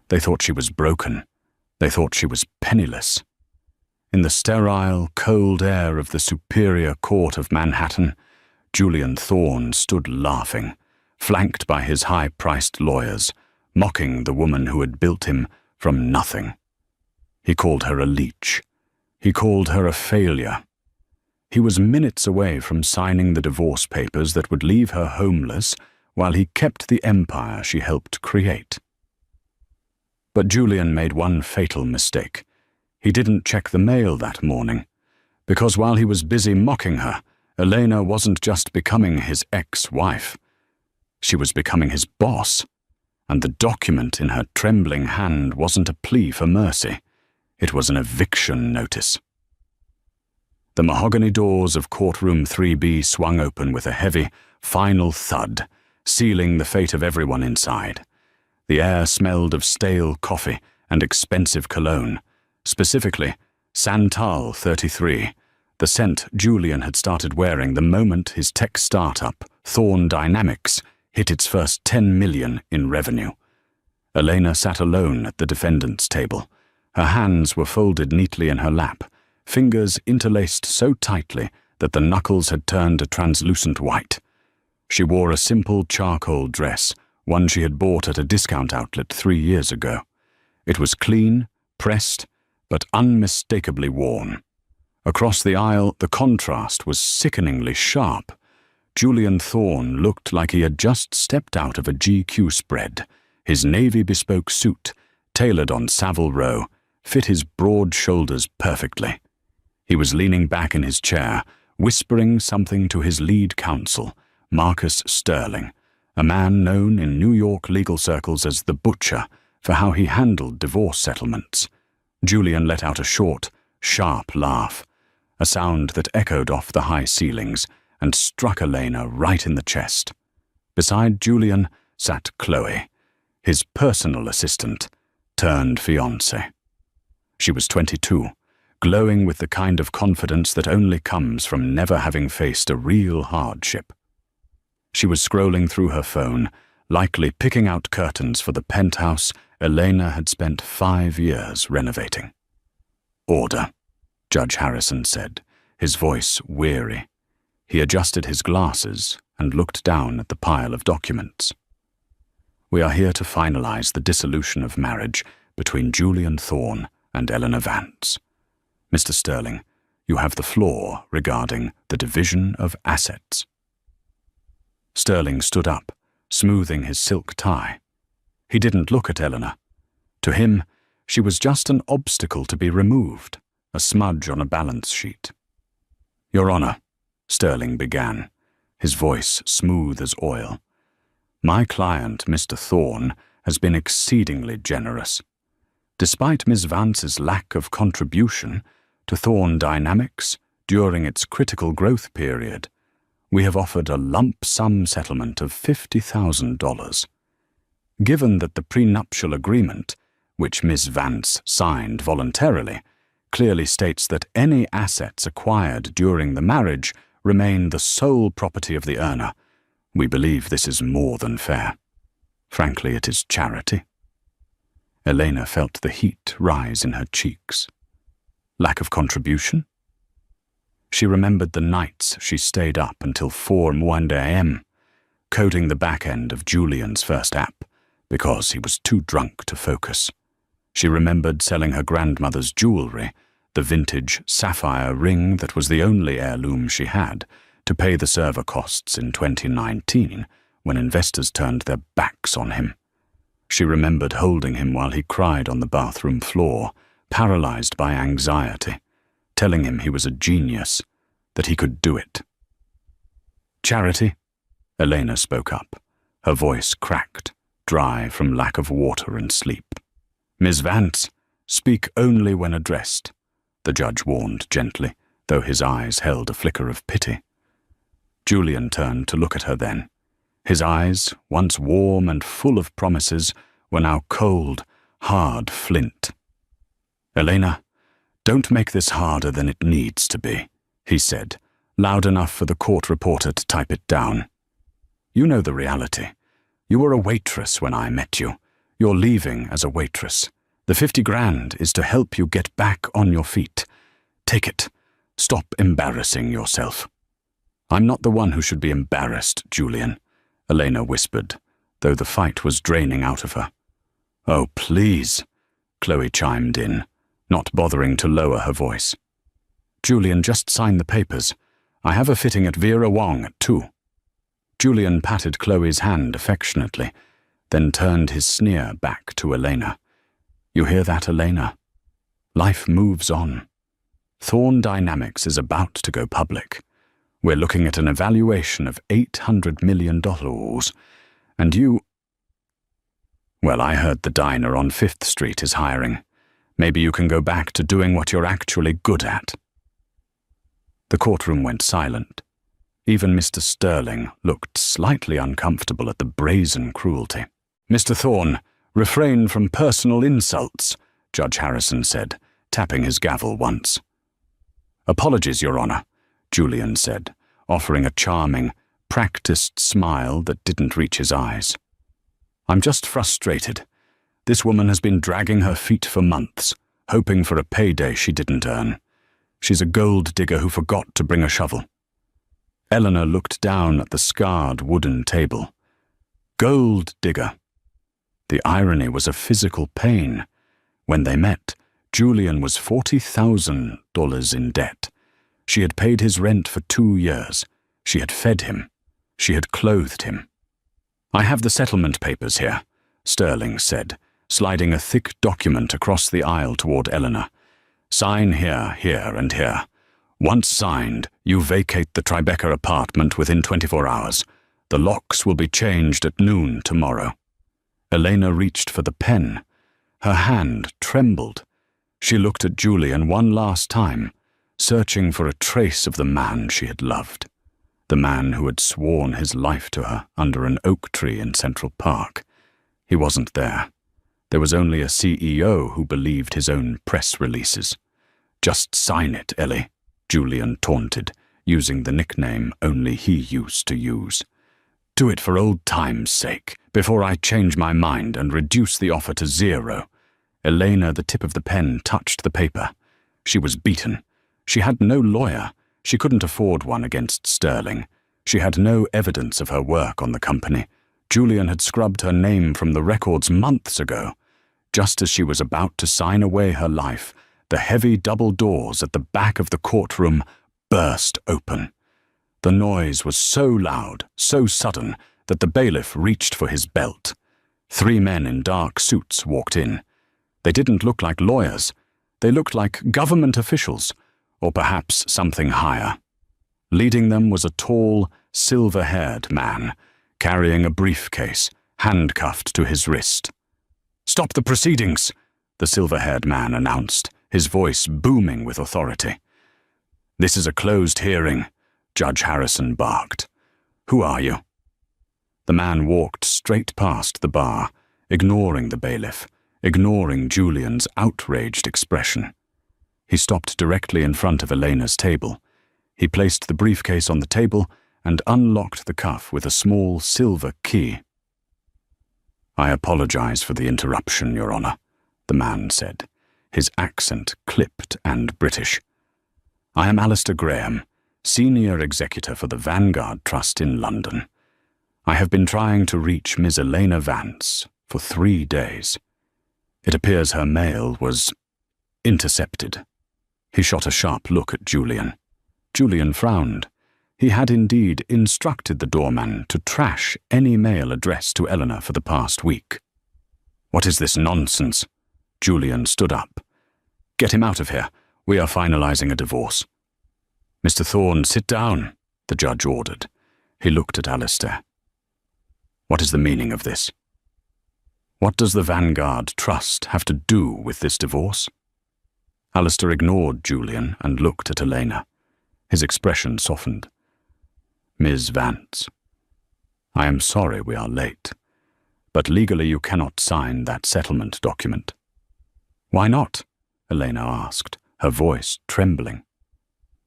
They thought she was broken. They thought she was penniless. In the sterile, cold air of the Superior Court of Manhattan, Julian Thorne stood laughing, flanked by his high-priced lawyers, mocking the woman who had built him from nothing. He called her a leech. He called her a failure. He was minutes away from signing the divorce papers that would leave her homeless while he kept the empire she helped create. But Julian made one fatal mistake. He didn't check the mail that morning, because while he was busy mocking her, Elena wasn't just becoming his ex-wife. She was becoming his boss, and the document in her trembling hand wasn't a plea for mercy. It was an eviction notice. The mahogany doors of courtroom 3B swung open with a heavy, final thud, sealing the fate of everyone inside. The air smelled of stale coffee and expensive cologne, specifically Santal 33, the scent Julian had started wearing the moment his tech startup, Thorne Dynamics, hit its first $10 million in revenue. Elena sat alone at the defendant's table. Her hands were folded neatly in her lap, fingers interlaced so tightly that the knuckles had turned a translucent white. She wore a simple charcoal dress, one she had bought at a discount outlet 3 years ago. It was clean, pressed, but unmistakably worn. Across the aisle, the contrast was sickeningly sharp. Julian Thorne looked like he had just stepped out of a GQ spread. His navy bespoke suit, tailored on Savile Row, fit his broad shoulders perfectly. He was leaning back in his chair, whispering something to his lead counsel, Marcus Sterling, a man known in New York legal circles as the Butcher for how he handled divorce settlements. Julian let out a short, sharp laugh, a sound that echoed off the high ceilings and struck Elena right in the chest. Beside Julian sat Chloe, his personal assistant, turned fiancée. She was 22, glowing with the kind of confidence that only comes from never having faced a real hardship. She was scrolling through her phone, likely picking out curtains for the penthouse Elena had spent 5 years renovating. "Order," Judge Harrison said, his voice weary. He adjusted his glasses and looked down at the pile of documents. "We are here to finalize the dissolution of marriage between Julian Thorne and Eleanor Vance. Mr. Sterling, you have the floor regarding the division of assets." Sterling stood up, smoothing his silk tie. He didn't look at Eleanor. To him, she was just an obstacle to be removed, a smudge on a balance sheet. "Your Honor," Sterling began, his voice smooth as oil, "my client, Mr. Thorne, has been exceedingly generous. Despite Ms. Vance's lack of contribution to Thorne Dynamics during its critical growth period, we have offered a lump sum settlement of $50,000. Given that the prenuptial agreement, which Ms. Vance signed voluntarily, clearly states that any assets acquired during the marriage remain the sole property of the earner, we believe this is more than fair. Frankly, it is charity." Elena felt the heat rise in her cheeks. Lack of contribution? She remembered the nights she stayed up until 4 a.m., coding the back end of Julian's first app, because he was too drunk to focus. She remembered selling her grandmother's jewelry, the vintage sapphire ring that was the only heirloom she had, to pay the server costs in 2019 when investors turned their backs on him. She remembered holding him while he cried on the bathroom floor, paralyzed by anxiety, telling him he was a genius, that he could do it. "Charity?" Elena spoke up, her voice cracked, dry from lack of water and sleep. "Ms. Vance, speak only when addressed," the judge warned gently, though his eyes held a flicker of pity. Julian turned to look at her then. His eyes, once warm and full of promises, were now cold, hard flint. "Elena, don't make this harder than it needs to be," he said, loud enough for the court reporter to type it down. "You know the reality. You were a waitress when I met you. You're leaving as a waitress. The 50 grand is to help you get back on your feet. Take it. Stop embarrassing yourself." "I'm not the one who should be embarrassed, Julian," Elena whispered, though the fight was draining out of her. "Oh, please," Chloe chimed in, not bothering to lower her voice. "Julian, just sign the papers. I have a fitting at Vera Wong at 2. Julian patted Chloe's hand affectionately, then turned his sneer back to Elena. "You hear that, Elena? Life moves on. Thorn Dynamics is about to go public. We're looking at an evaluation of $800 million, and you—" "Well, I heard the diner on 5th Street is hiring. Maybe you can go back to doing what you're actually good at." The courtroom went silent. Even Mr. Sterling looked slightly uncomfortable at the brazen cruelty. "Mr. Thorne, refrain from personal insults," Judge Harrison said, tapping his gavel once. "Apologies, Your Honor," Julian said, offering a charming, practiced smile that didn't reach his eyes. "I'm just frustrated. This woman has been dragging her feet for months, hoping for a payday she didn't earn. She's a gold digger who forgot to bring a shovel." Eleanor looked down at the scarred wooden table. Gold digger. The irony was a physical pain. When they met, Julian was $40,000 in debt. She had paid his rent for 2 years. She had fed him. She had clothed him. "I have the settlement papers here," Sterling said, sliding a thick document across the aisle toward Eleanor. "Sign here, here, and here. Once signed, you vacate the Tribeca apartment within 24 hours. The locks will be changed at noon tomorrow." Elena reached for the pen. Her hand trembled. She looked at Julian one last time, searching for a trace of the man she had loved. The man who had sworn his life to her under an oak tree in Central Park. He wasn't there. There was only a CEO who believed his own press releases. "Just sign it, Ellie," Julian taunted, using the nickname only he used to use. "Do it for old time's sake, before I change my mind and reduce the offer to 0. Elena, the tip of the pen, touched the paper. She was beaten. She had no lawyer. She couldn't afford one against Sterling. She had no evidence of her work on the company. Julian had scrubbed her name from the records months ago. Just as she was about to sign away her life, the heavy double doors at the back of the courtroom burst open. The noise was so loud, so sudden, that the bailiff reached for his belt. 3 men in dark suits walked in. They didn't look like lawyers. They looked like government officials, or perhaps something higher. Leading them was a tall, silver-haired man, carrying a briefcase, handcuffed to his wrist. "Stop the proceedings," the silver-haired man announced, his voice booming with authority. "This is a closed hearing," Judge Harrison barked. "Who are you?" The man walked straight past the bar, ignoring the bailiff, ignoring Julian's outraged expression. He stopped directly in front of Elena's table. He placed the briefcase on the table and unlocked the cuff with a small silver key. "I apologize for the interruption, Your Honor," the man said, his accent clipped and British. "I am Alistair Graham, Senior Executor for the Vanguard Trust in London. I have been trying to reach Ms. Elena Vance for 3 days. It appears her mail was intercepted." He shot a sharp look at Julian. Julian frowned. He had indeed instructed the doorman to trash any mail addressed to Eleanor for the past week. "What is this nonsense?" Julian stood up. "Get him out of here. We are finalizing a divorce." "Mr. Thorne, sit down," the judge ordered. He looked at Alistair. "What is the meaning of this? What does the Vanguard Trust have to do with this divorce?" Alistair ignored Julian and looked at Elena. His expression softened. "Ms. Vance, I am sorry we are late, but legally you cannot sign that settlement document." "Why not?" Elena asked, her voice trembling.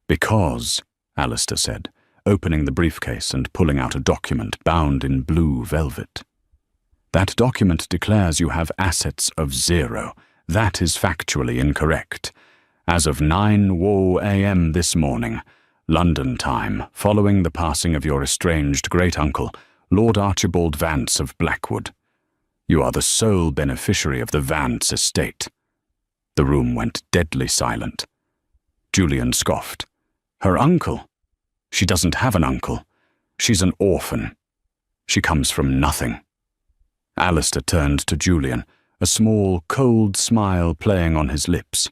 "Because," Alistair said, opening the briefcase and pulling out a document bound in blue velvet. That document declares you have assets of 0. That is factually incorrect. As of 9:00 a.m. this morning, London time, following the passing of your estranged great-uncle, Lord Archibald Vance of Blackwood, you are the sole beneficiary of the Vance estate. The room went deadly silent. Julian scoffed. Her uncle? She doesn't have an uncle. She's an orphan. She comes from nothing. Alistair turned to Julian, a small, cold smile playing on his lips.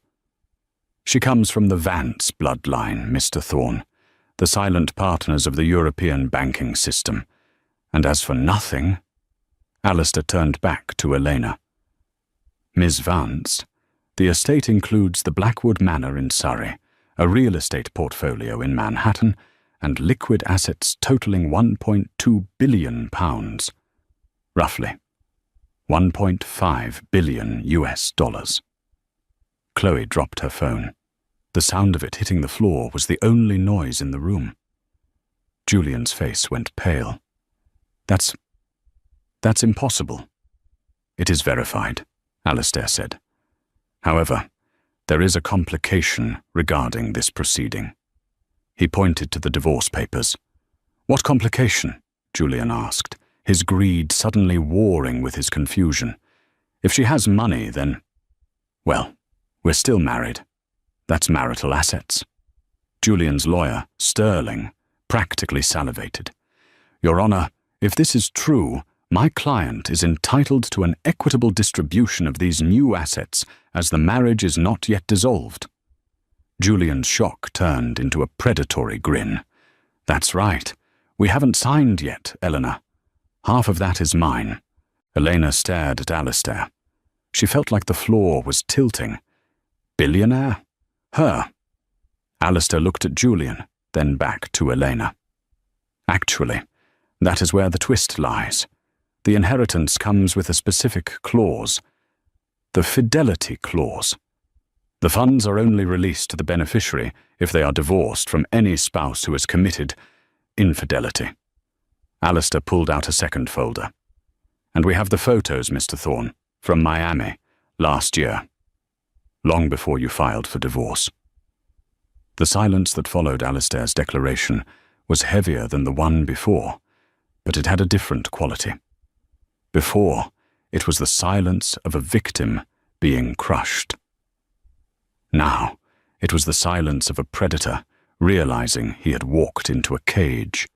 She comes from the Vance bloodline, Mr. Thorne, the silent partners of the European banking system. And as for nothing, Alistair turned back to Elena. Ms. Vance, the estate includes the Blackwood Manor in Surrey, a real estate portfolio in Manhattan, and liquid assets totaling £1.2 billion, roughly $1.5 billion US. Chloe dropped her phone. The sound of it hitting the floor was the only noise in the room. Julian's face went pale. That's impossible. It is verified, Alistair said. However, there is a complication regarding this proceeding. He pointed to the divorce papers. What complication? Julian asked, his greed suddenly warring with his confusion. If she has money, then... Well, we're still married. That's marital assets. Julian's lawyer, Sterling, practically salivated. Your Honor, if this is true, my client is entitled to an equitable distribution of these new assets as the marriage is not yet dissolved. Julian's shock turned into a predatory grin. That's right. We haven't signed yet, Eleanor. Half of that is mine. Elena stared at Alistair. She felt like the floor was tilting. Billionaire? Her. Alistair looked at Julian, then back to Elena. Actually, that is where the twist lies. The inheritance comes with a specific clause. The fidelity clause. The funds are only released to the beneficiary if they are divorced from any spouse who has committed infidelity. Alistair pulled out a second folder. And we have the photos, Mr. Thorne, from Miami, last year, long before you filed for divorce. The silence that followed Alistair's declaration was heavier than the one before, but it had a different quality. Before, it was the silence of a victim being crushed. Now, it was the silence of a predator realizing he had walked into a cage.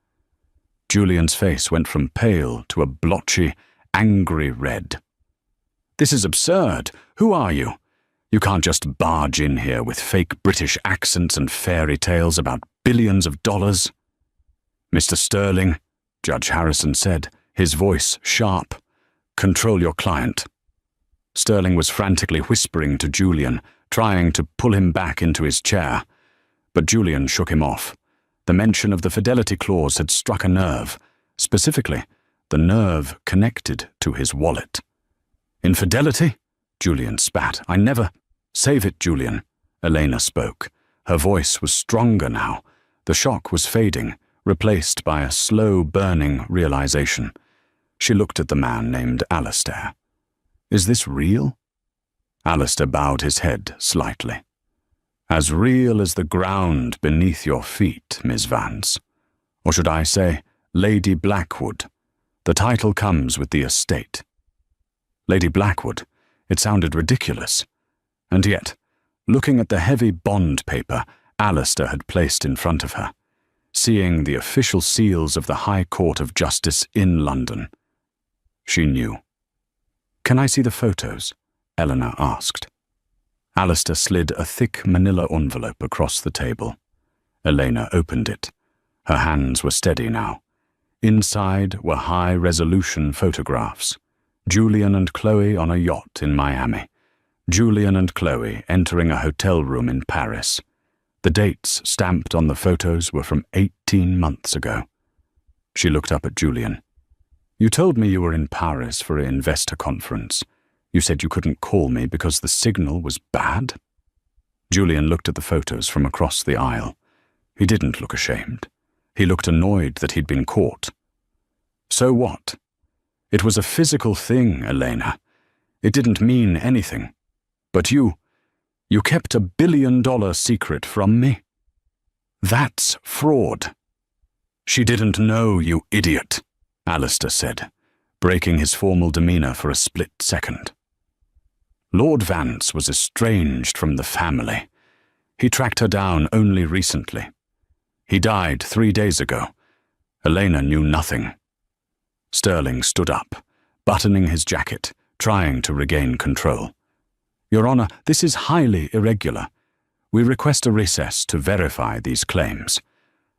Julian's face went from pale to a blotchy, angry red. This is absurd. Who are you? You can't just barge in here with fake British accents and fairy tales about billions of dollars. Mr. Sterling, Judge Harrison said, his voice sharp. Control your client. Sterling was frantically whispering to Julian, trying to pull him back into his chair. But Julian shook him off. The mention of the fidelity clause had struck a nerve, specifically the nerve connected to his wallet. Infidelity? Julian spat. I never... Save it, Julian. Elena spoke. Her voice was stronger now. The shock was fading, replaced by a slow-burning realization. She looked at the man named Alistair. Is this real? Alistair bowed his head slightly. As real as the ground beneath your feet, Miss Vance. Or should I say, Lady Blackwood. The title comes with the estate. Lady Blackwood. It sounded ridiculous. And yet, looking at the heavy bond paper Alistair had placed in front of her, seeing the official seals of the High Court of Justice in London, she knew. Can I see the photos? Eleanor asked. Alistair slid a thick manila envelope across the table. Elena opened it. Her hands were steady now. Inside were high-resolution photographs. Julian and Chloe on a yacht in Miami. Julian and Chloe entering a hotel room in Paris. The dates stamped on the photos were from 18 months ago. She looked up at Julian. You told me you were in Paris for an investor conference. You said you couldn't call me because the signal was bad? Julian looked at the photos from across the aisle. He didn't look ashamed. He looked annoyed that he'd been caught. So what? It was a physical thing, Elena. It didn't mean anything. But you kept $1 billion secret from me. That's fraud. She didn't know, you idiot, Alistair said, breaking his formal demeanor for a split second. Lord Vance was estranged from the family. He tracked her down only recently. He died 3 days ago. Elena knew nothing. Sterling stood up, buttoning his jacket, trying to regain control. Your Honor, this is highly irregular. We request a recess to verify these claims.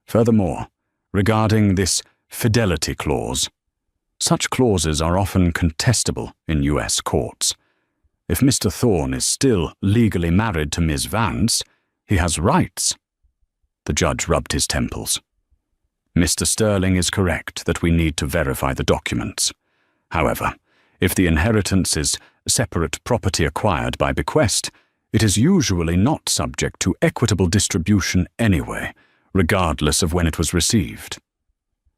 Furthermore, regarding this fidelity clause, such clauses are often contestable in U.S. courts. If Mr. Thorne is still legally married to Ms. Vance, he has rights. The judge rubbed his temples. Mr. Sterling is correct that we need to verify the documents. However, if the inheritance is separate property acquired by bequest, it is usually not subject to equitable distribution anyway, regardless of when it was received.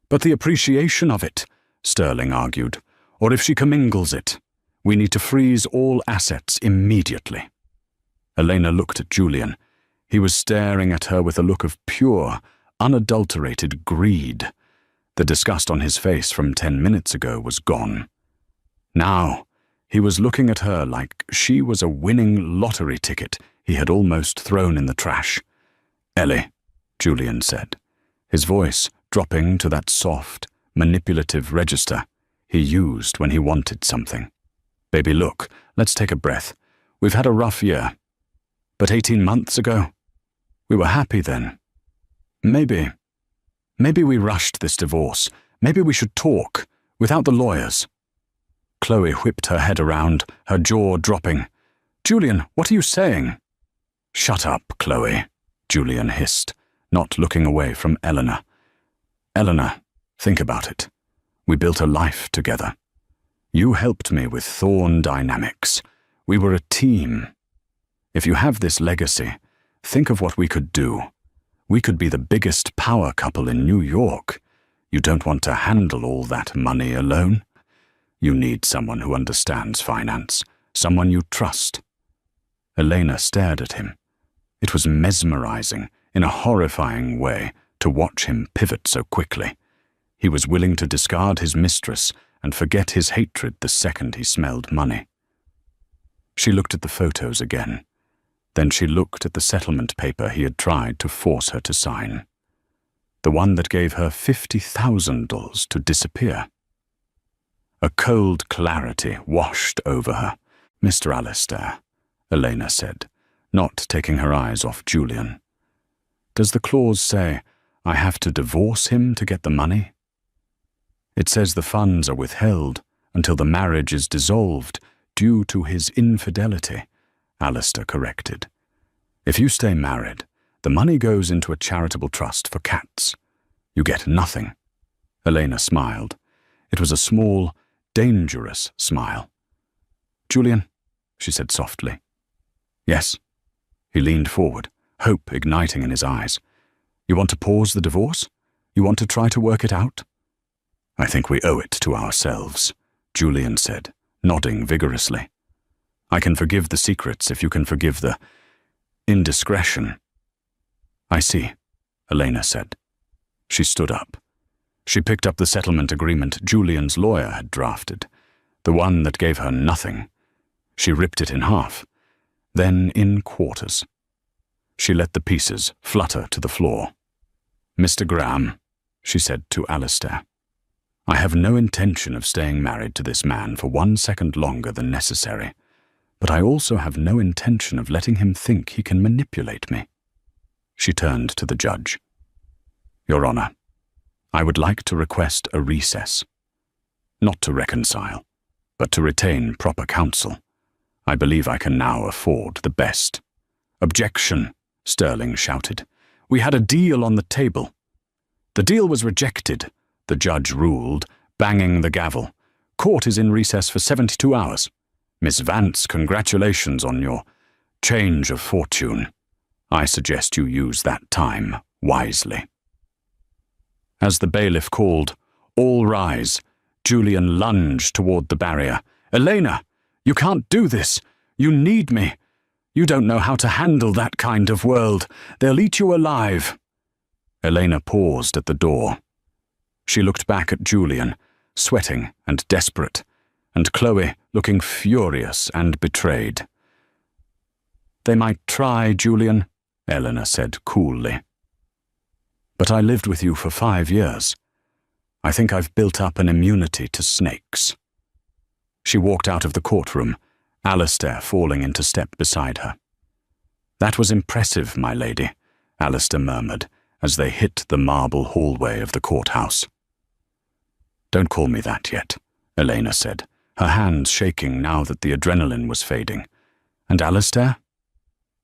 But the appreciation of it, Sterling argued, or if she commingles it, we need to freeze all assets immediately. Elena looked at Julian. He was staring at her with a look of pure, unadulterated greed. The disgust on his face from 10 minutes ago was gone. Now, he was looking at her like she was a winning lottery ticket he had almost thrown in the trash. Ellie, Julian said, his voice dropping to that soft, manipulative register he used when he wanted something. Baby, look, let's take a breath. We've had a rough year. But 18 months ago, we were happy then. Maybe we rushed this divorce. Maybe we should talk, without the lawyers. Chloe whipped her head around, her jaw dropping. Julian, what are you saying? Shut up, Chloe, Julian hissed, not looking away from Eleanor. Eleanor, think about it. We built a life together. You helped me with Thorne Dynamics. We were a team. If you have this legacy, think of what we could do. We could be the biggest power couple in New York. You don't want to handle all that money alone. You need someone who understands finance, someone you trust. Elena stared at him. It was mesmerizing, in a horrifying way, to watch him pivot so quickly. He was willing to discard his mistress and forget his hatred the second he smelled money. She looked at the photos again. Then she looked at the settlement paper he had tried to force her to sign. The one that gave her $50,000 to disappear. A cold clarity washed over her. Mr. Alistair, Elena said, not taking her eyes off Julian. Does the clause say, I have to divorce him to get the money? It says the funds are withheld until the marriage is dissolved due to his infidelity, Alistair corrected. If you stay married, the money goes into a charitable trust for cats. You get nothing. Elena smiled. It was a small, dangerous smile. Julian, she said softly. Yes. He leaned forward, hope igniting in his eyes. You want to pause the divorce? You want to try to work it out? I think we owe it to ourselves, Julian said, nodding vigorously. I can forgive the secrets if you can forgive the indiscretion. I see, Elena said. She stood up. She picked up the settlement agreement Julian's lawyer had drafted, the one that gave her nothing. She ripped it in half, then in quarters. She let the pieces flutter to the floor. Mr. Graham, she said to Alistair, I have no intention of staying married to this man for 1 second longer than necessary, but I also have no intention of letting him think he can manipulate me. She turned to the judge. Your Honor, I would like to request a recess. Not to reconcile, but to retain proper counsel. I believe I can now afford the best. Objection, Sterling shouted. We had a deal on the table. The deal was rejected, the judge ruled, banging the gavel. Court is in recess for 72 hours. Miss Vance, congratulations on your change of fortune. I suggest you use that time wisely. As the bailiff called, all rise, Julian lunged toward the barrier. "Elena, you can't do this. You need me. You don't know how to handle that kind of world. They'll eat you alive." Elena paused at the door. She looked back at Julian, sweating and desperate, and Chloe looking furious and betrayed. "They might try, Julian," Eleanor said coolly. "But I lived with you for 5 years. I think I've built up an immunity to snakes." She walked out of the courtroom, Alistair falling into step beside her. "That was impressive, my lady," Alistair murmured as they hit the marble hallway of the courthouse. "Don't call me that yet," Elena said, her hands shaking now that the adrenaline was fading. "And Alistair?"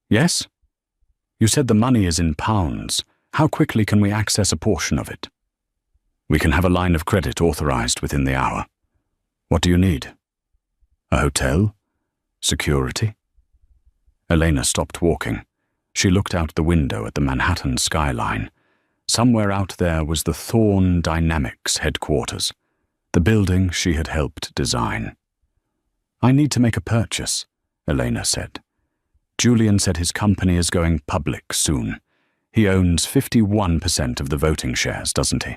"Yes? You said the money is in pounds. How quickly can we access a portion of it?" "We can have a line of credit authorized within the hour. What do you need? A hotel? Security?" Elena stopped walking. She looked out the window at the Manhattan skyline. Somewhere out there was the Thorn Dynamics headquarters, the building she had helped design. "I need to make a purchase," Elena said. "Julian said his company is going public soon. He owns 51% of the voting shares, doesn't he?"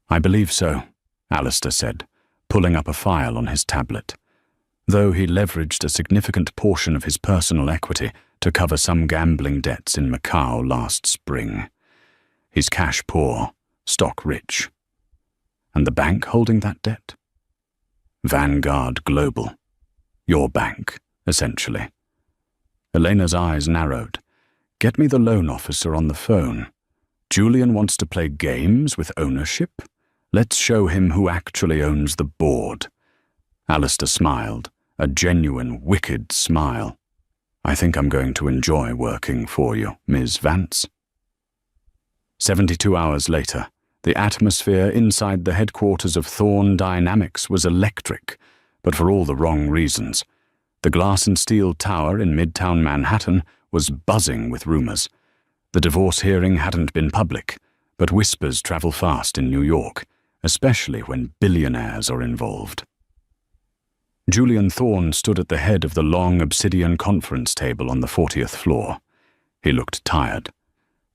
"I believe so," Alistair said, pulling up a file on his tablet. Though he leveraged a significant portion of his personal equity to cover some gambling debts in Macau last spring. He's cash poor, stock rich. And the bank holding that debt? Vanguard Global. Your bank, essentially. Elena's eyes narrowed. "Get me the loan officer on the phone. Julian wants to play games with ownership? Let's show him who actually owns the board." Alistair smiled, a genuine, wicked smile. "I think I'm going to enjoy working for you, Ms. Vance." 72 hours later, the atmosphere inside the headquarters of Thorn Dynamics was electric, but for all the wrong reasons. The glass and steel tower in Midtown Manhattan was buzzing with rumors. The divorce hearing hadn't been public, but whispers travel fast in New York, especially when billionaires are involved. Julian Thorn stood at the head of the long obsidian conference table on the 40th floor. He looked tired.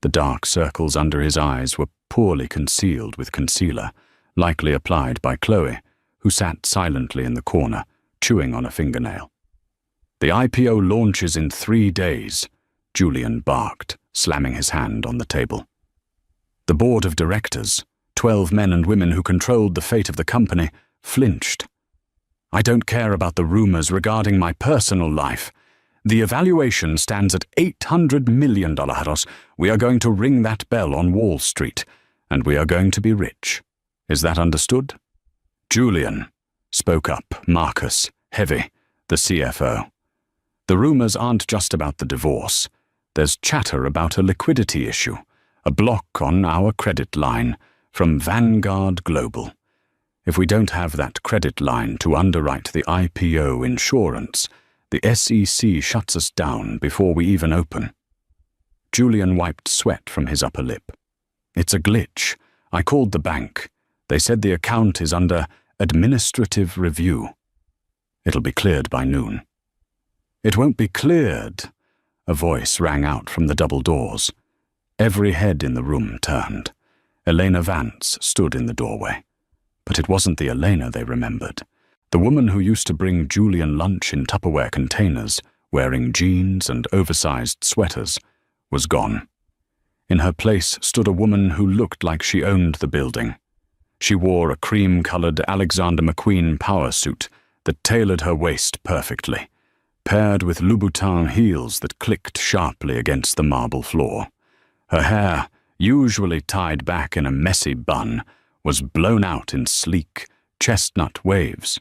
The dark circles under his eyes were poorly concealed with concealer, likely applied by Chloe, who sat silently in the corner, chewing on a fingernail. "The IPO launches in 3 days," Julian barked, slamming his hand on the table. The board of directors, 12 men and women who controlled the fate of the company, flinched. "I don't care about the rumors regarding my personal life. The evaluation stands at $800 million. We are going to ring that bell on Wall Street, and we are going to be rich. Is that understood?" "Julian," spoke up Marcus, heavy, the CFO. "The rumors aren't just about the divorce. There's chatter about a liquidity issue, a block on our credit line from Vanguard Global. If we don't have that credit line to underwrite the IPO insurance, the SEC shuts us down before we even open." Julian wiped sweat from his upper lip. "It's a glitch. I called the bank. They said the account is under administrative review. It'll be cleared by noon." "It won't be cleared," a voice rang out from the double doors. Every head in the room turned. Elena Vance stood in the doorway. But it wasn't the Elena they remembered. The woman who used to bring Julian lunch in Tupperware containers, wearing jeans and oversized sweaters, was gone. In her place stood a woman who looked like she owned the building. She wore a cream-colored Alexander McQueen power suit that tailored her waist perfectly, paired with Louboutin heels that clicked sharply against the marble floor. Her hair, usually tied back in a messy bun, was blown out in sleek, chestnut waves.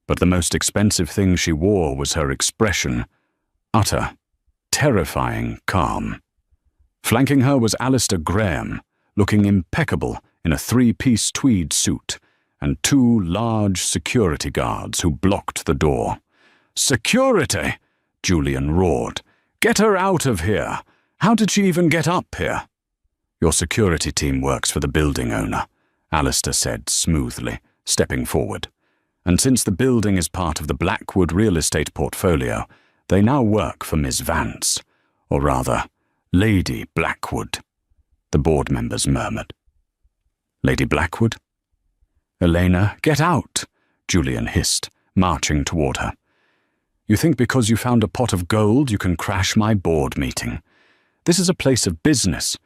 But the most expensive thing she wore was her expression, utter, terrifying calm. Flanking her was Alistair Graham, looking impeccable in a 3-piece tweed suit, and 2 large security guards who blocked the door. "Security!" Julian roared. "Get her out of here! How did she even get up here?" "Your security team works for the building owner," Alistair said smoothly, stepping forward. "And since the building is part of the Blackwood real estate portfolio, they now work for Miss Vance, or rather, Lady Blackwood," the board members murmured. "Lady Blackwood?" "Elena, get out," Julian hissed, marching toward her. "You think because you found a pot of gold you can crash my board meeting? This is a place of business.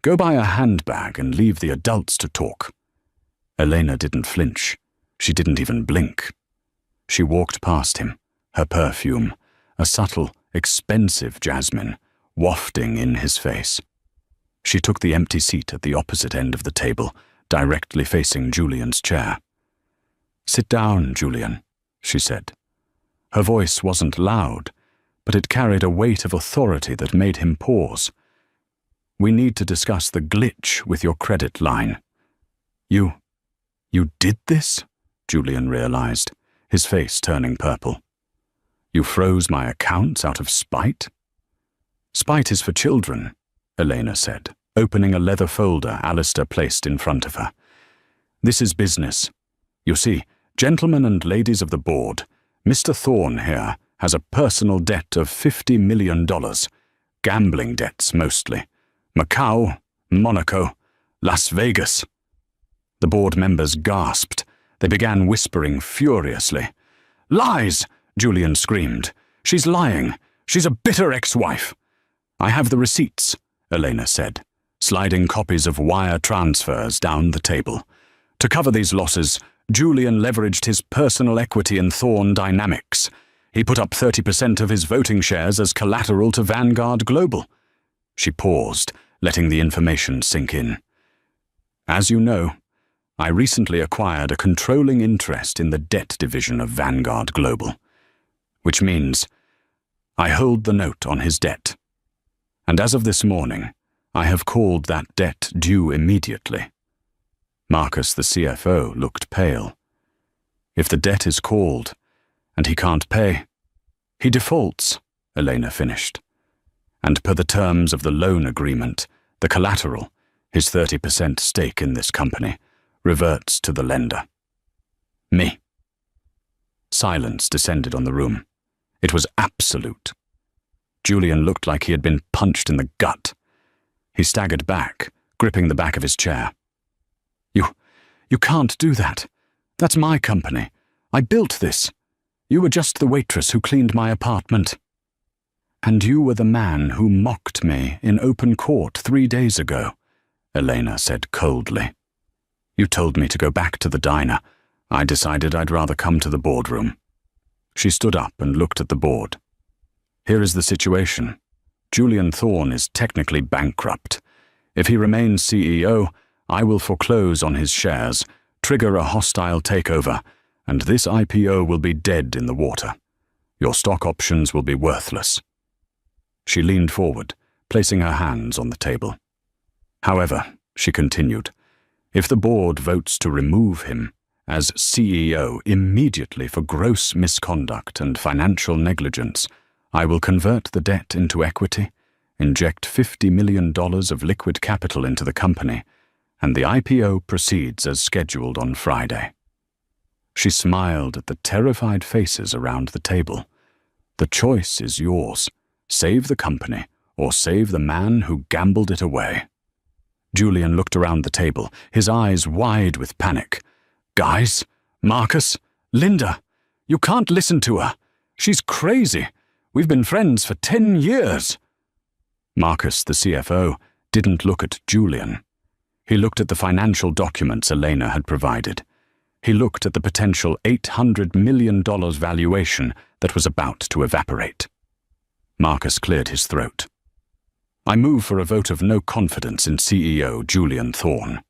Go buy a handbag and leave the adults to talk." Elena didn't flinch. She didn't even blink. She walked past him, her perfume, a subtle, expensive jasmine, wafting in his face. She took the empty seat at the opposite end of the table, directly facing Julian's chair. "Sit down, Julian," she said. Her voice wasn't loud, but it carried a weight of authority that made him pause. "We need to discuss the glitch with your credit line." You did this?" Julian realized, his face turning purple. "You froze my accounts out of spite?" "Spite is for children," Elena said, opening a leather folder Alistair placed in front of her. "This is business. You see, gentlemen and ladies of the board, Mr. Thorne here has a personal debt of $50 million, gambling debts mostly. Macau, Monaco, Las Vegas." The board members gasped. They began whispering furiously. "Lies!" Julian screamed. "She's lying. She's a bitter ex-wife." "I have the receipts," Elena said, sliding copies of wire transfers down the table. "To cover these losses, Julian leveraged his personal equity in Thorne Dynamics. He put up 30% of his voting shares as collateral to Vanguard Global." She paused, letting the information sink in. "As you know, I recently acquired a controlling interest in the debt division of Vanguard Global, which means I hold the note on his debt. And as of this morning, I have called that debt due immediately." Marcus, the CFO, looked pale. "If the debt is called, and he can't pay, he defaults," Elena finished. "And per the terms of the loan agreement, the collateral, his 30% stake in this company, reverts to the lender. Me." Silence descended on the room. It was absolute. Julian looked like he had been punched in the gut. He staggered back, gripping the back of his chair. You can't do that. That's my company. I built this. You were just the waitress who cleaned my apartment." "And you were the man who mocked me in open court 3 days ago," Elena said coldly. "You told me to go back to the diner. I decided I'd rather come to the boardroom." She stood up and looked at the board. "Here is the situation. Julian Thorne is technically bankrupt. If he remains CEO, I will foreclose on his shares, trigger a hostile takeover, and this IPO will be dead in the water. Your stock options will be worthless." She leaned forward, placing her hands on the table. "However," she continued, "if the board votes to remove him as CEO immediately for gross misconduct and financial negligence, I will convert the debt into equity, inject $50 million of liquid capital into the company, and the IPO proceeds as scheduled on Friday." She smiled at the terrified faces around the table. "The choice is yours. Save the company, or save the man who gambled it away." Julian looked around the table, his eyes wide with panic. "Guys, Marcus, Linda, you can't listen to her. She's crazy. We've been friends for 10 years. Marcus, the CFO, didn't look at Julian. He looked at the financial documents Elena had provided. He looked at the potential $800 million valuation that was about to evaporate. Marcus cleared his throat. "I move for a vote of no confidence in CEO Julian Thorne."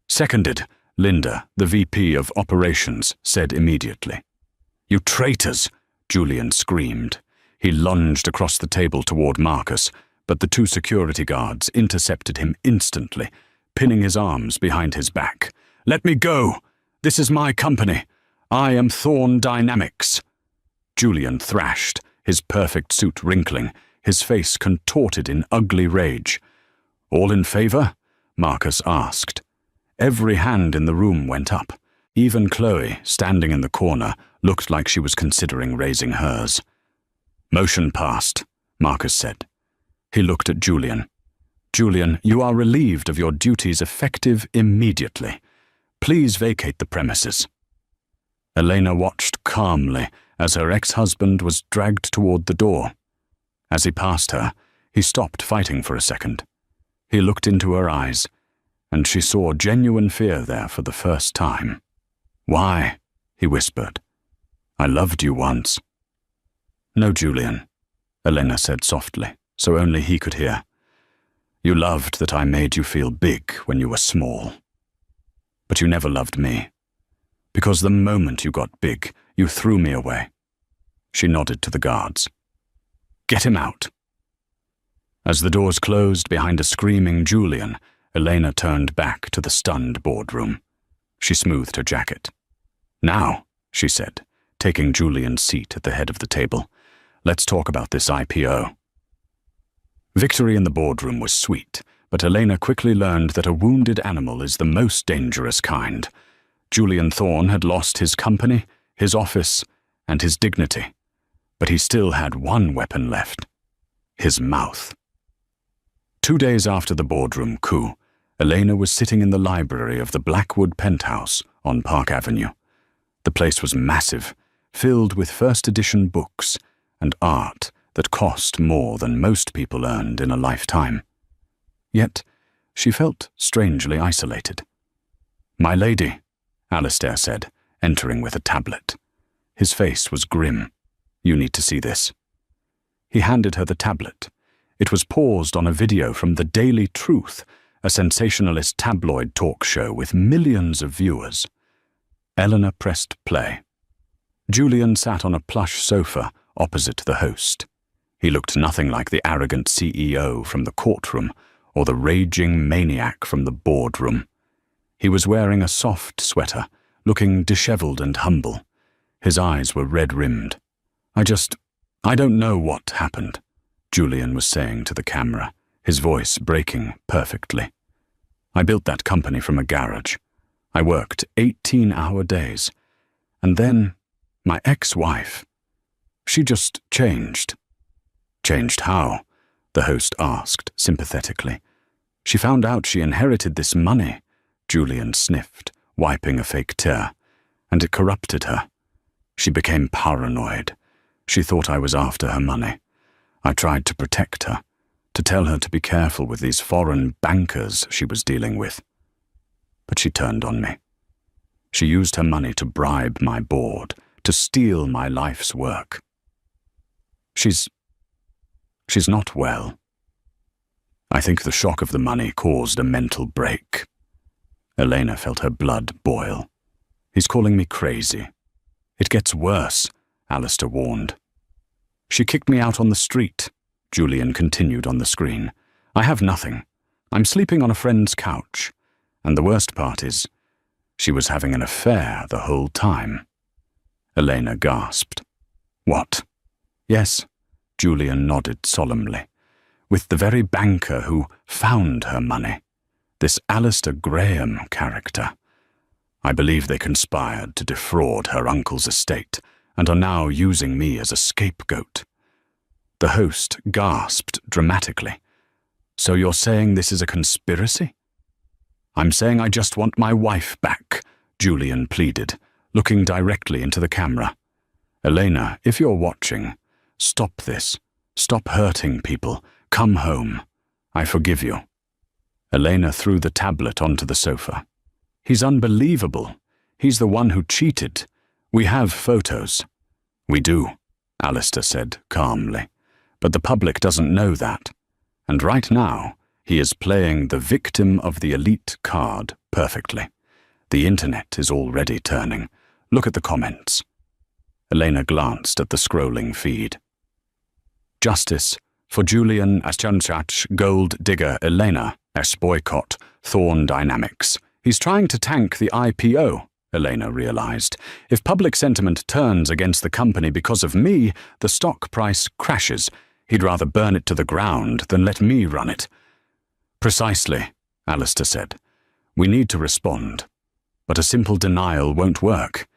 "Seconded," Linda, the VP of Operations, said immediately. "You traitors!" Julian screamed. He lunged across the table toward Marcus, but the 2 security guards intercepted him instantly, pinning his arms behind his back. "Let me go! This is my company. I am Thorne Dynamics." Julian thrashed, his perfect suit wrinkling, his face contorted in ugly rage. "All in favor?" Marcus asked. Every hand in the room went up. Even Chloe, standing in the corner, looked like she was considering raising hers. "Motion passed," Marcus said. He looked at Julian. "Julian, you are relieved of your duties effective immediately. Please vacate the premises." Elena watched calmly as her ex-husband was dragged toward the door. As he passed her, he stopped fighting for a second. He looked into her eyes, and she saw genuine fear there for the first time. "Why?" he whispered. "I loved you once." "No, Julian," Elena said softly, so only he could hear. "You loved that I made you feel big when you were small. But you never loved me. Because the moment you got big, you threw me away." She nodded to the guards. "Get him out." As the doors closed behind a screaming Julian, Elena turned back to the stunned boardroom. She smoothed her jacket. "Now," she said, taking Julian's seat at the head of the table, "let's talk about this IPO." Victory in the boardroom was sweet, but Elena quickly learned that a wounded animal is the most dangerous kind. Julian Thorne had lost his company, his office, and his dignity, but he still had one weapon left: his mouth. 2 days after the boardroom coup, Elena was sitting in the library of the Blackwood penthouse on Park Avenue. The place was massive, filled with first-edition books and art that cost more than most people earned in a lifetime. Yet, she felt strangely isolated. "My lady," Alistair said, entering with a tablet. His face was grim. "You need to see this." He handed her the tablet. It was paused on a video from The Daily Truth, a sensationalist tabloid talk show with millions of viewers. Eleanor pressed play. Julian sat on a plush sofa opposite the host. He looked nothing like the arrogant CEO from the courtroom or the raging maniac from the boardroom. He was wearing a soft sweater, looking disheveled and humble. His eyes were red-rimmed. I don't know what happened," Julian was saying to the camera, his voice breaking perfectly. "I built that company from a garage. I worked 18-hour days. And then, my ex-wife, she just changed." "Changed how?" the host asked sympathetically. "She found out she inherited this money," Julian sniffed, wiping a fake tear, "and it corrupted her. She became paranoid. She thought I was after her money. I tried to protect her, to tell her to be careful with these foreign bankers she was dealing with. But she turned on me. She used her money to bribe my board, to steal my life's work. She's not well. I think the shock of the money caused a mental break." Elena felt her blood boil. "He's calling me crazy." "It gets worse," Alistair warned. "She kicked me out on the street," Julian continued on the screen. "I have nothing. I'm sleeping on a friend's couch. And the worst part is, she was having an affair the whole time." Elena gasped. "What?" "Yes," Julian nodded solemnly. "With the very banker who found her money. This Alistair Graham character. I believe they conspired to defraud her uncle's estate and are now using me as a scapegoat." The host gasped dramatically. "So you're saying this is a conspiracy?" "I'm saying I just want my wife back," Julian pleaded, looking directly into the camera. "Elena, if you're watching, stop this. Stop hurting people. Come home. I forgive you." Elena threw the tablet onto the sofa. "He's unbelievable. He's the one who cheated. We have photos." "We do," Alistair said calmly. "But the public doesn't know that. And right now, he is playing the victim of the elite card perfectly. The internet is already turning. Look at the comments." Elena glanced at the scrolling feed. "Justice for Julian Aschancach, gold digger Elena, S. boycott, Thorne Dynamics. He's trying to tank the IPO," Elena realized. "If public sentiment turns against the company because of me, the stock price crashes. He'd rather burn it to the ground than let me run it." "Precisely," Alistair said. "We need to respond. But a simple denial won't work.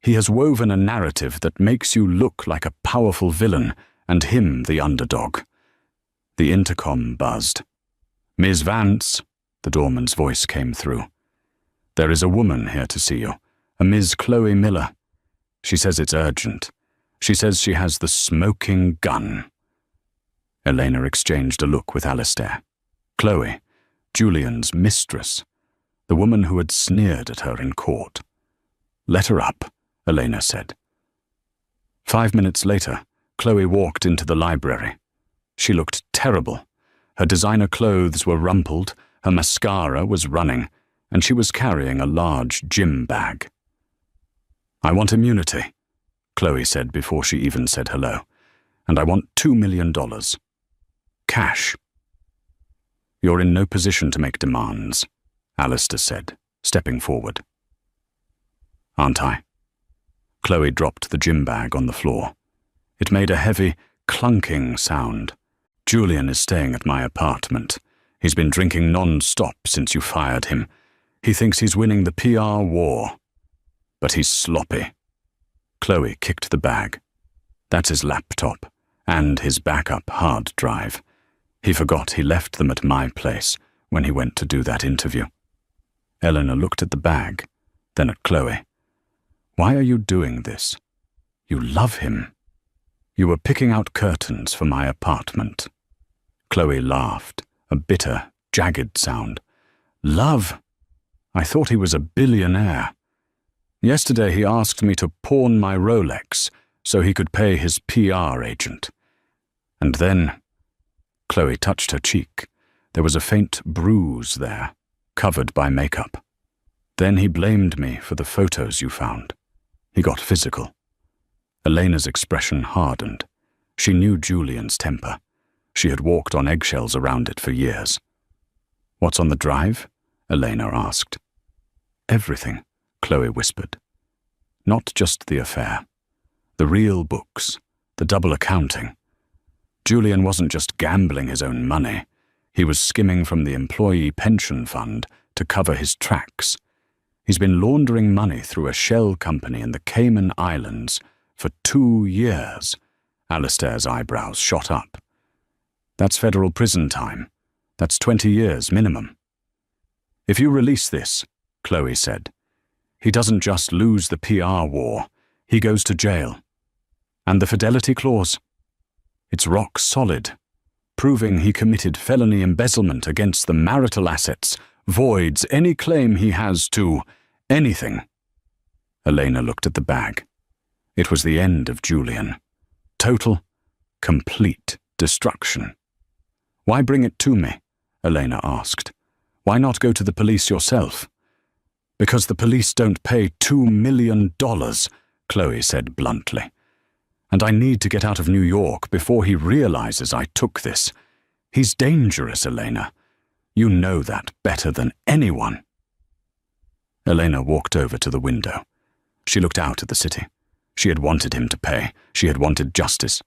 He has woven a narrative that makes you look like a powerful villain and him the underdog. The intercom buzzed. "Miss Vance," the doorman's voice came through. "There is a woman here to see you, a Miss Chloe Miller. She says it's urgent. She says she has the smoking gun." Elena exchanged a look with Alistair. Chloe, Julian's mistress, the woman who had sneered at her in court. "Let her up," Elena said. 5 minutes later, Chloe walked into the library. She looked terrible. Her designer clothes were rumpled, her mascara was running, and she was carrying a large gym bag. "I want immunity," Chloe said before she even said hello, "and I want $2 million. Cash." "You're in no position to make demands," Alistair said, stepping forward. "Aren't I?" Chloe dropped the gym bag on the floor. It made a heavy, clunking sound. "Julian is staying at my apartment. He's been drinking non-stop since you fired him. He thinks he's winning the PR war. But he's sloppy." Chloe kicked the bag. "That's his laptop, and his backup hard drive. He forgot he left them at my place when he went to do that interview." Eleanor looked at the bag, then at Chloe. "Why are you doing this? You love him. You were picking out curtains for my apartment." Chloe laughed, a bitter, jagged sound. "Love? I thought he was a billionaire. Yesterday he asked me to pawn my Rolex so he could pay his PR agent. And then—" Chloe touched her cheek. There was a faint bruise there, covered by makeup. "Then he blamed me for the photos you found. He got physical." Elena's expression hardened. She knew Julian's temper. She had walked on eggshells around it for years. "What's on the drive?" Elena asked. "Everything," Chloe whispered. "Not just the affair. The real books, the double accounting. Julian wasn't just gambling his own money. He was skimming from the employee pension fund to cover his tracks. He's been laundering money through a shell company in the Cayman Islands for 2 years." Alistair's eyebrows shot up. "That's federal prison time. That's 20 years minimum." "If you release this," Chloe said, "he doesn't just lose the PR war, he goes to jail. And the fidelity clause? It's rock solid, proving he committed felony embezzlement against the marital assets, voids any claim he has to anything." Elena looked at the bag. It was the end of Julian. Total, complete destruction. "Why bring it to me?" Elena asked. "Why not go to the police yourself?" "Because the police don't pay $2 million, Chloe said bluntly. "And I need to get out of New York before he realizes I took this. He's dangerous, Elena. You know that better than anyone." Elena walked over to the window. She looked out at the city. She had wanted him to pay. She had wanted justice.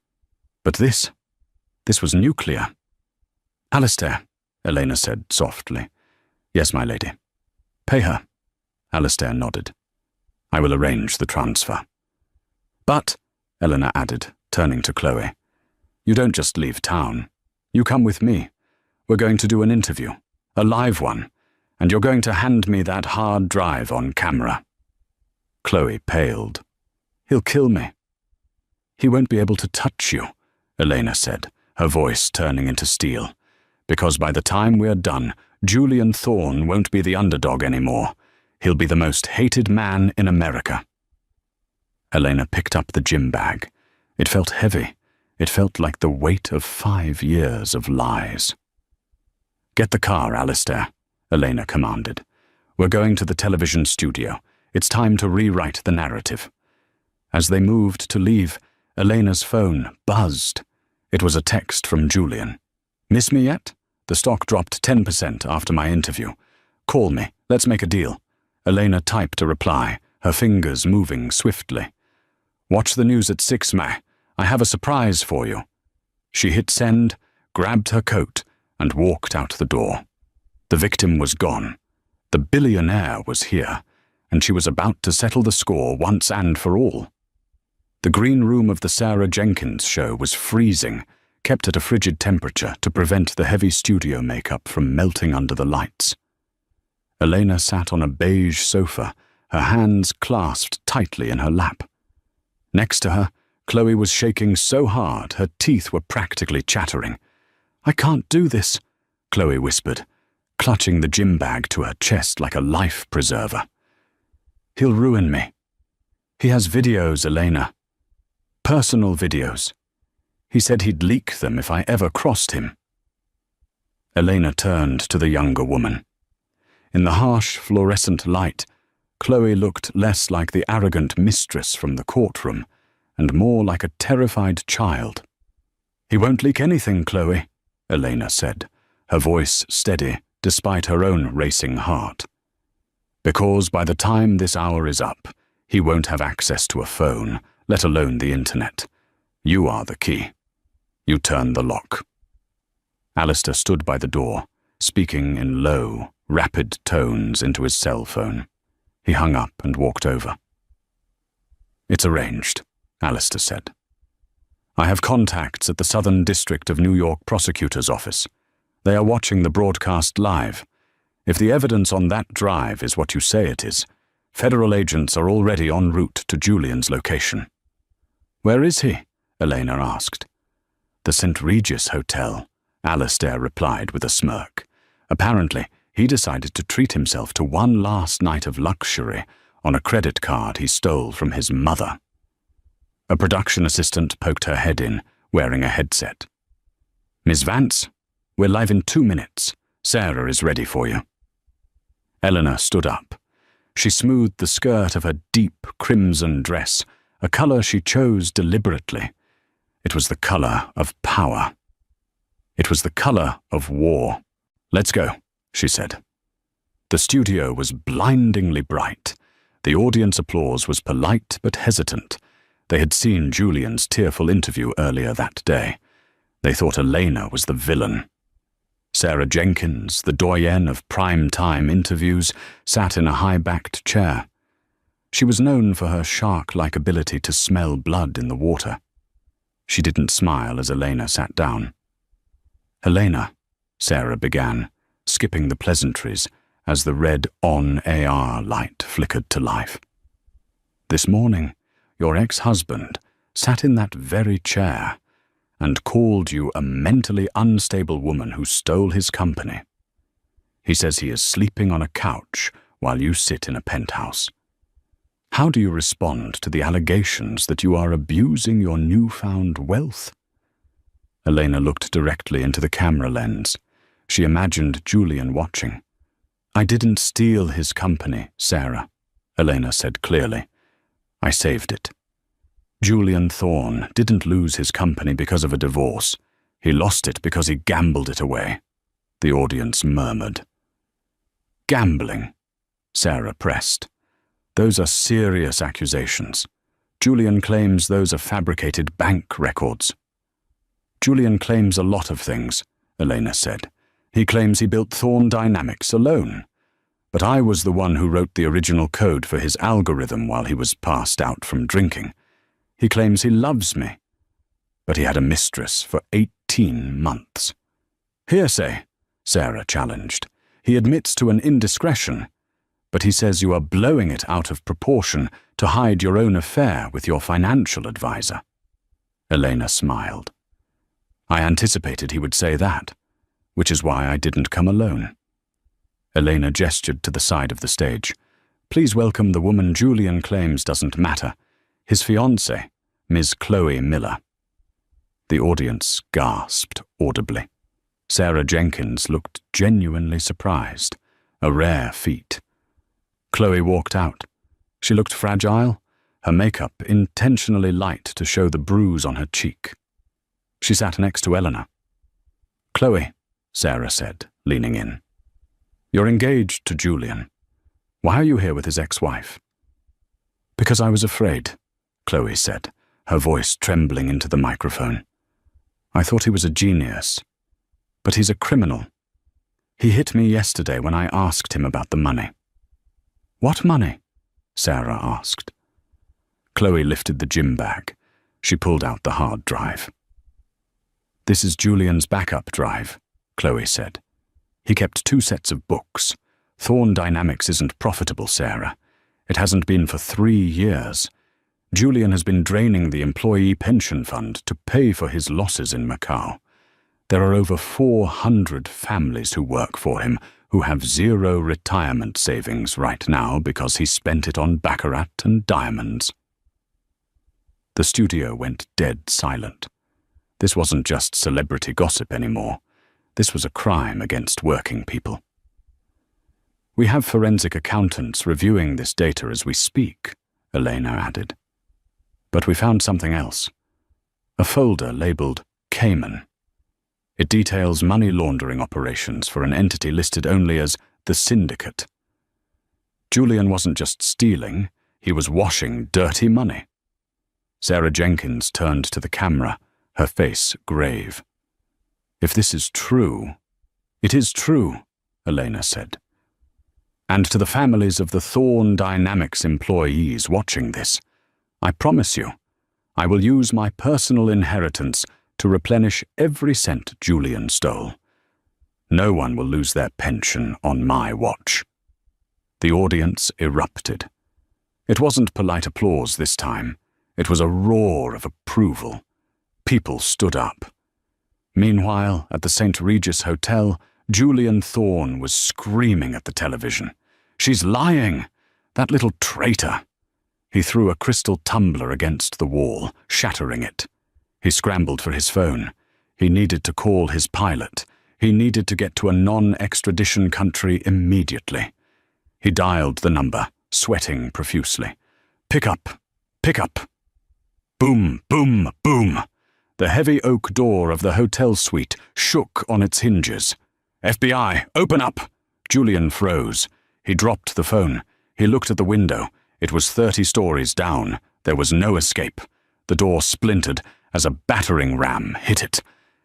But this was nuclear. "Alistair," Elena said softly. "Yes, my lady." "Pay her." Alistair nodded. "I will arrange the transfer." "But," Elena added, turning to Chloe, "you don't just leave town. You come with me. We're going to do an interview, a live one, and you're going to hand me that hard drive on camera." Chloe paled. "He'll kill me." "He won't be able to touch you," Elena said, her voice turning into steel. "Because by the time we're done, Julian Thorne won't be the underdog anymore. He'll be the most hated man in America." Elena picked up the gym bag. It felt heavy. It felt like the weight of 5 years of lies. "Get the car, Alistair," Elena commanded. "We're going to the television studio. It's time to rewrite the narrative." As they moved to leave, Elena's phone buzzed. It was a text from Julian. "Miss me yet? The stock dropped 10% after my interview. Call me. Let's make a deal." Elena typed a reply, her fingers moving swiftly. "Watch the news at 6, ma. I have a surprise for you." She hit send, grabbed her coat, and walked out the door. The victim was gone. The billionaire was here, and she was about to settle the score once and for all. The green room of the Sarah Jenkins show was freezing, kept at a frigid temperature to prevent the heavy studio makeup from melting under the lights. Elena sat on a beige sofa, her hands clasped tightly in her lap. Next to her, Chloe was shaking so hard her teeth were practically chattering. "I can't do this," Chloe whispered, clutching the gym bag to her chest like a life preserver. "He'll ruin me. He has videos, Elena. Personal videos. He said he'd leak them if I ever crossed him." Elena turned to the younger woman. In the harsh fluorescent light, Chloe looked less like the arrogant mistress from the courtroom and more like a terrified child. "He won't leak anything, Chloe," Elena said, her voice steady despite her own racing heart. "Because by the time this hour is up, he won't have access to a phone, let alone the internet. You are the key. You turn the lock." Alistair stood by the door, speaking in low, rapid tones into his cell phone. He hung up and walked over. "It's arranged," Alistair said. "I have contacts at the Southern District of New York Prosecutor's Office. They are watching the broadcast live. If the evidence on that drive is what you say it is, federal agents are already en route to Julian's location." "Where is he?" Elena asked. "The St. Regis Hotel," Alistair replied with a smirk. "Apparently, he decided to treat himself to one last night of luxury on a credit card he stole from his mother." A production assistant poked her head in, wearing a headset. "Miss Vance, we're live in 2 minutes. Sarah is ready for you." Eleanor stood up. She smoothed the skirt of her deep crimson dress, a color she chose deliberately. It was the color of power. It was the color of war. "Let's go," she said. The studio was blindingly bright. The audience applause was polite but hesitant. They had seen Julian's tearful interview earlier that day. They thought Elena was the villain. Sarah Jenkins, the doyenne of prime-time interviews, sat in a high-backed chair. She was known for her shark-like ability to smell blood in the water. She didn't smile as Elena sat down. "Elena," Sarah began, skipping the pleasantries as the red on-AR light flickered to life. "This morning, your ex-husband sat in that very chair and called you a mentally unstable woman who stole his company. He says he is sleeping on a couch while you sit in a penthouse. How do you respond to the allegations that you are abusing your newfound wealth?" Elena looked directly into the camera lens. She imagined Julian watching. "I didn't steal his company, Sarah," Elena said clearly. "I saved it. Julian Thorne didn't lose his company because of a divorce. He lost it because he gambled it away," the audience murmured. "Gambling?" Sarah pressed. "Those are serious accusations. Julian claims those are fabricated bank records." "Julian claims a lot of things," Elena said. "He claims he built Thorne Dynamics alone. But I was the one who wrote the original code for his algorithm while he was passed out from drinking. He claims he loves me. But he had a mistress for 18 months. "Hearsay," Sarah challenged. "He admits to an indiscretion, but he says you are blowing it out of proportion to hide your own affair with your financial advisor." Elena smiled. "I anticipated he would say that, which is why I didn't come alone." Elena gestured to the side of the stage. "Please welcome the woman Julian claims doesn't matter, his fiancée, Ms. Chloe Miller." The audience gasped audibly. Sarah Jenkins looked genuinely surprised, a rare feat. Chloe walked out. She looked fragile, her makeup intentionally light to show the bruise on her cheek. She sat next to Eleanor. "Chloe," Sarah said, leaning in. "You're engaged to Julian. Why are you here with his ex-wife?" "Because I was afraid," Chloe said, her voice trembling into the microphone. "I thought he was a genius. But he's a criminal. He hit me yesterday when I asked him about the money." "What money?" Sarah asked. Chloe lifted the gym bag. She pulled out the hard drive. "This is Julian's backup drive," Chloe said. "He kept 2 sets of books. Thorn Dynamics isn't profitable, Sarah. It hasn't been for 3 years. Julian has been draining the employee pension fund to pay for his losses in Macau. There are over 400 families who work for him who have 0 retirement savings right now because he spent it on baccarat and diamonds." The studio went dead silent. This wasn't just celebrity gossip anymore. This was a crime against working people. "We have forensic accountants reviewing this data as we speak," Elena added. "But we found something else. A folder labeled Cayman. It details money laundering operations for an entity listed only as the Syndicate. Julian wasn't just stealing, he was washing dirty money." Sarah Jenkins turned to the camera, her face grave. "If this is true—" "It is true," Elena said. "And to the families of the Thorn Dynamics employees watching this, I promise you, I will use my personal inheritance to replenish every cent Julian stole. No one will lose their pension on my watch." The audience erupted. It wasn't polite applause this time. It was a roar of approval. People stood up. Meanwhile, at the St. Regis Hotel, Julian Thorn was screaming at the television. "She's lying! That little traitor!" He threw a crystal tumbler against the wall, shattering it. He scrambled for his phone. He needed to call his pilot. He needed to get to a non-extradition country immediately. He dialed the number, sweating profusely. "Pick up! Pick up!" Boom, boom, boom. The heavy oak door of the hotel suite shook on its hinges. "FBI, open up!" Julian froze. He dropped the phone. He looked at the window. It was 30 stories down. There was no escape. The door splintered as a battering ram hit it.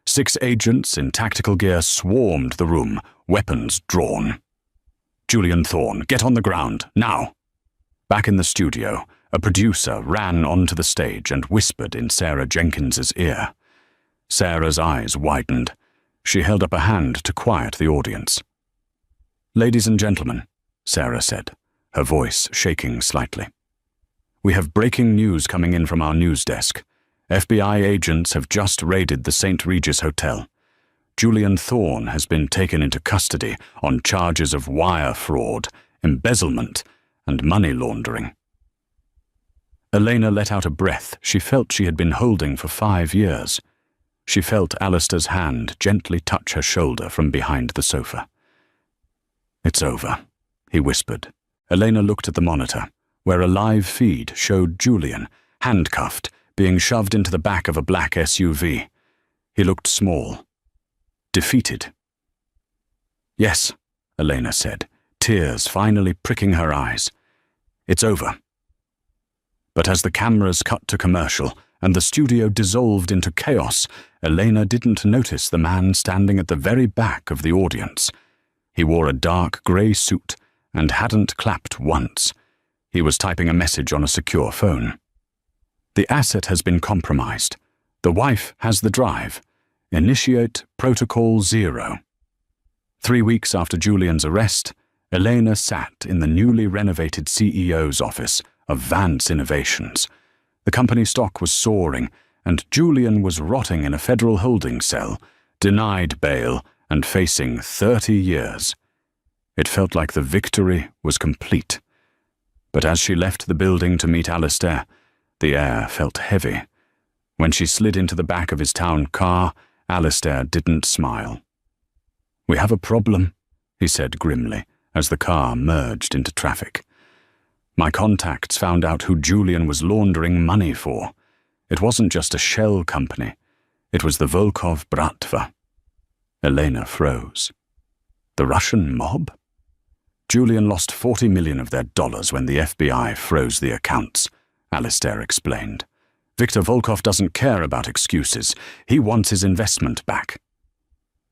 6 agents in tactical gear swarmed the room, weapons drawn. "Julian Thorn, get on the ground, now!" Back in the studio, a producer ran onto the stage and whispered in Sarah Jenkins's ear. Sarah's eyes widened. She held up a hand to quiet the audience. "Ladies and gentlemen," Sarah said, her voice shaking slightly. "We have breaking news coming in from our news desk. FBI agents have just raided the St. Regis Hotel. Julian Thorn has been taken into custody on charges of wire fraud, embezzlement, and money laundering." Elena let out a breath she felt she had been holding for 5 years. She felt Alistair's hand gently touch her shoulder from behind the sofa. "It's over," he whispered. Elena looked at the monitor, where a live feed showed Julian, handcuffed, being shoved into the back of a black SUV. He looked small, defeated. "Yes," Elena said, tears finally pricking her eyes. "It's over." But as the cameras cut to commercial and the studio dissolved into chaos, Elena didn't notice the man standing at the very back of the audience. He wore a dark grey suit and hadn't clapped once. He was typing a message on a secure phone. "The asset has been compromised. The wife has the drive. Initiate Protocol 0. 3 weeks after Julian's arrest, Elena sat in the newly renovated CEO's office of Vance Innovations. The company stock was soaring, and Julian was rotting in a federal holding cell, denied bail and facing 30 years. It felt like the victory was complete. But as she left the building to meet Alistair, the air felt heavy. When she slid into the back of his town car, Alistair didn't smile. "We have a problem," he said grimly as the car merged into traffic. "My contacts found out who Julian was laundering money for. It wasn't just a shell company. It was the Volkov Bratva." Elena froze. "The Russian mob?" "Julian lost 40 million of their dollars when the FBI froze the accounts," Alistair explained. "Viktor Volkov doesn't care about excuses. He wants his investment back."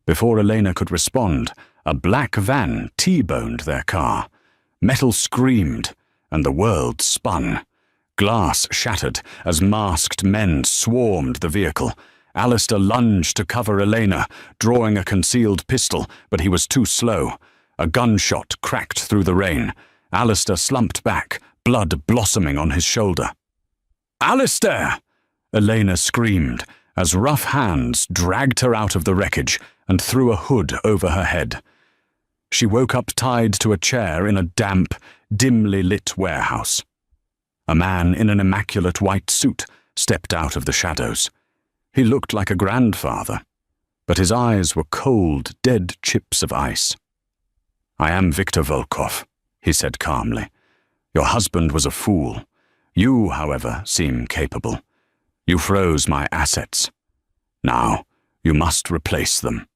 Before Elena could respond, a black van T-boned their car. Metal screamed, and the world spun. Glass shattered as masked men swarmed the vehicle. Alistair lunged to cover Elena, drawing a concealed pistol, but he was too slow. A gunshot cracked through the rain. Alistair slumped back, blood blossoming on his shoulder. "Alistair!" Elena screamed, as rough hands dragged her out of the wreckage and threw a hood over her head. She woke up tied to a chair in a damp, dimly lit warehouse. A man in an immaculate white suit stepped out of the shadows. He looked like a grandfather, but his eyes were cold, dead chips of ice. "I am Victor Volkov," he said calmly. "Your husband was a fool. You, however, seem capable. You froze my assets. Now, you must replace them."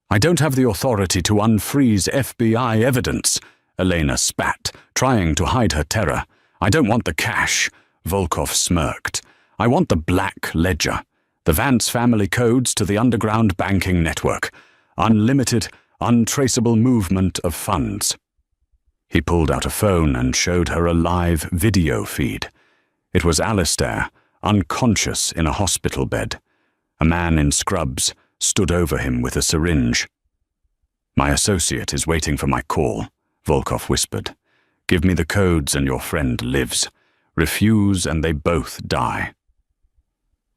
"I don't have the authority to unfreeze FBI evidence," Elena spat, trying to hide her terror. "I don't want the cash," Volkov smirked. "I want the black ledger, the Vance family codes to the underground banking network, unlimited, untraceable movement of funds." He pulled out a phone and showed her a live video feed. It was Alistair, unconscious in a hospital bed. A man in scrubs stood over him with a syringe. "My associate is waiting for my call," Volkov whispered. "Give me the codes and your friend lives. Refuse and they both die."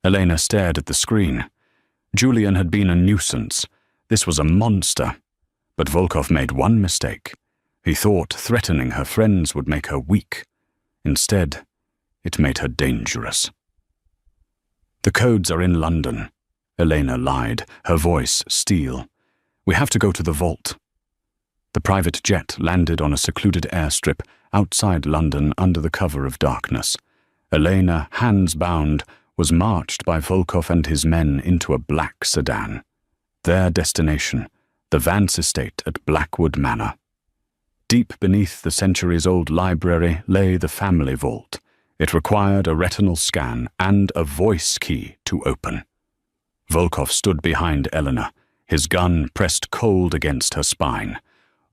Elena stared at the screen. Julian had been a nuisance. This was a monster. But Volkov made one mistake. He thought threatening her friends would make her weak. Instead, it made her dangerous. "The codes are in London," Elena lied, her voice steel. "We have to go to the vault." The private jet landed on a secluded airstrip outside London under the cover of darkness. Elena, hands bound, was marched by Volkov and his men into a black sedan. Their destination, the Vance estate at Blackwood Manor. Deep beneath the centuries-old library lay the family vault. It required a retinal scan and a voice key to open. Volkov stood behind Elena, his gun pressed cold against her spine.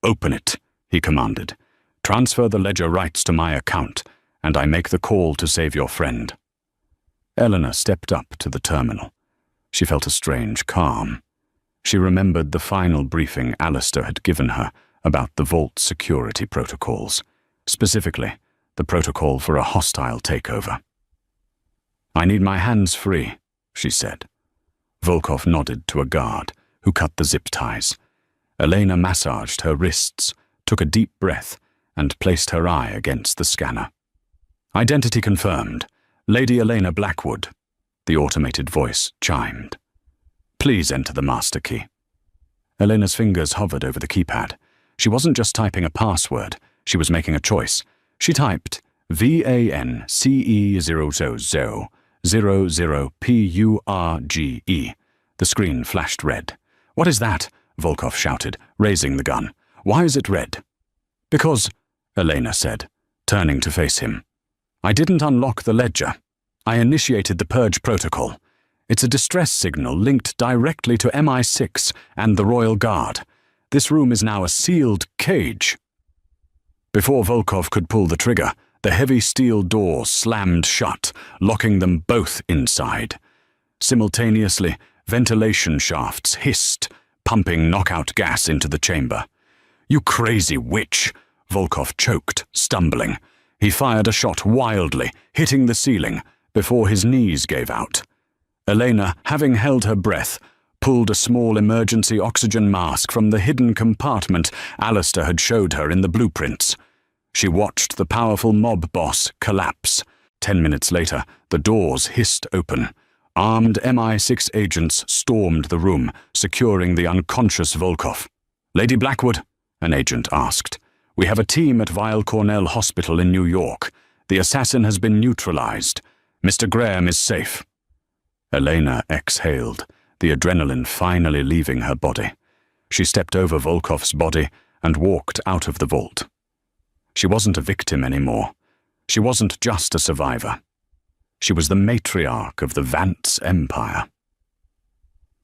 "Open it," he commanded. "Transfer the ledger rights to my account, and I make the call to save your friend." Elena stepped up to the terminal. She felt a strange calm. She remembered the final briefing Alistair had given her about the vault security protocols, specifically the protocol for a hostile takeover. "I need my hands free," she said. Volkov nodded to a guard, who cut the zip ties. Elena massaged her wrists, took a deep breath, and placed her eye against the scanner. "Identity confirmed. Lady Elena Blackwood," the automated voice chimed. "Please enter the master key." Elena's fingers hovered over the keypad. She wasn't just typing a password, she was making a choice. She typed VANCE0000PURGE. The screen flashed red. "What is that?" Volkov shouted, raising the gun. "Why is it red?" "Because," Elena said, turning to face him, "I didn't unlock the ledger. I initiated the purge protocol. It's a distress signal linked directly to MI6 and the Royal Guard. This room is now a sealed cage." Before Volkov could pull the trigger, the heavy steel door slammed shut, locking them both inside. Simultaneously, ventilation shafts hissed, pumping knockout gas into the chamber. "You crazy witch!" Volkov choked, stumbling. He fired a shot wildly, hitting the ceiling, before his knees gave out. Elena, having held her breath, pulled a small emergency oxygen mask from the hidden compartment Alistair had showed her in the blueprints. She watched the powerful mob boss collapse. 10 minutes later, the doors hissed open. Armed MI6 agents stormed the room, securing the unconscious Volkov. "Lady Blackwood?" an agent asked. "We have a team at Weill Cornell Hospital in New York. The assassin has been neutralized. Mr. Graham is safe." Elena exhaled, the adrenaline finally leaving her body. She stepped over Volkov's body and walked out of the vault. She wasn't a victim anymore. She wasn't just a survivor. She was the matriarch of the Vance Empire.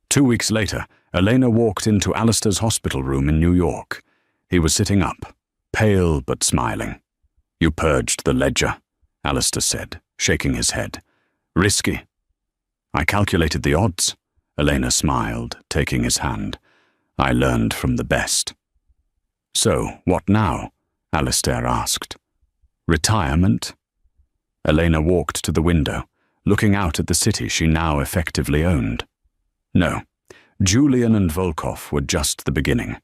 2 weeks later, Elena walked into Alistair's hospital room in New York. He was sitting up, pale but smiling. You purged the ledger, Alistair said, shaking his head. Risky. I calculated the odds. Elena smiled, taking his hand. I learned from the best. So, what now? Alistair asked. Retirement? Elena walked to the window, looking out at the city she now effectively owned. No, Julian and Volkov were just the beginning.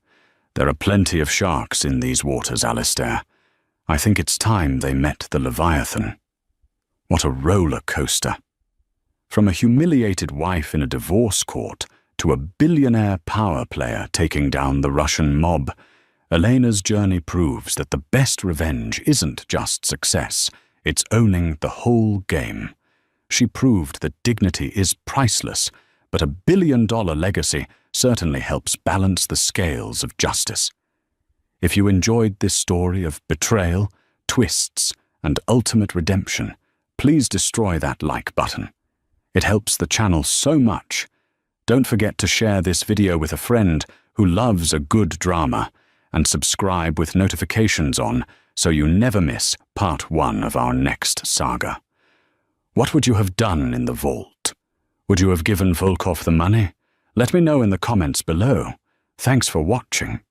There are plenty of sharks in these waters, Alistair. I think it's time they met the Leviathan. What a roller coaster. From a humiliated wife in a divorce court to a billionaire power player taking down the Russian mob, Elena's journey proves that the best revenge isn't just success, it's owning the whole game. She proved that dignity is priceless, but a billion-dollar legacy certainly helps balance the scales of justice. If you enjoyed this story of betrayal, twists, and ultimate redemption, please destroy that like button. It helps the channel so much. Don't forget to share this video with a friend who loves a good drama, and subscribe with notifications on so you never miss part 1 of our next saga. What would you have done in the vault? Would you have given Volkov the money? Let me know in the comments below. Thanks for watching.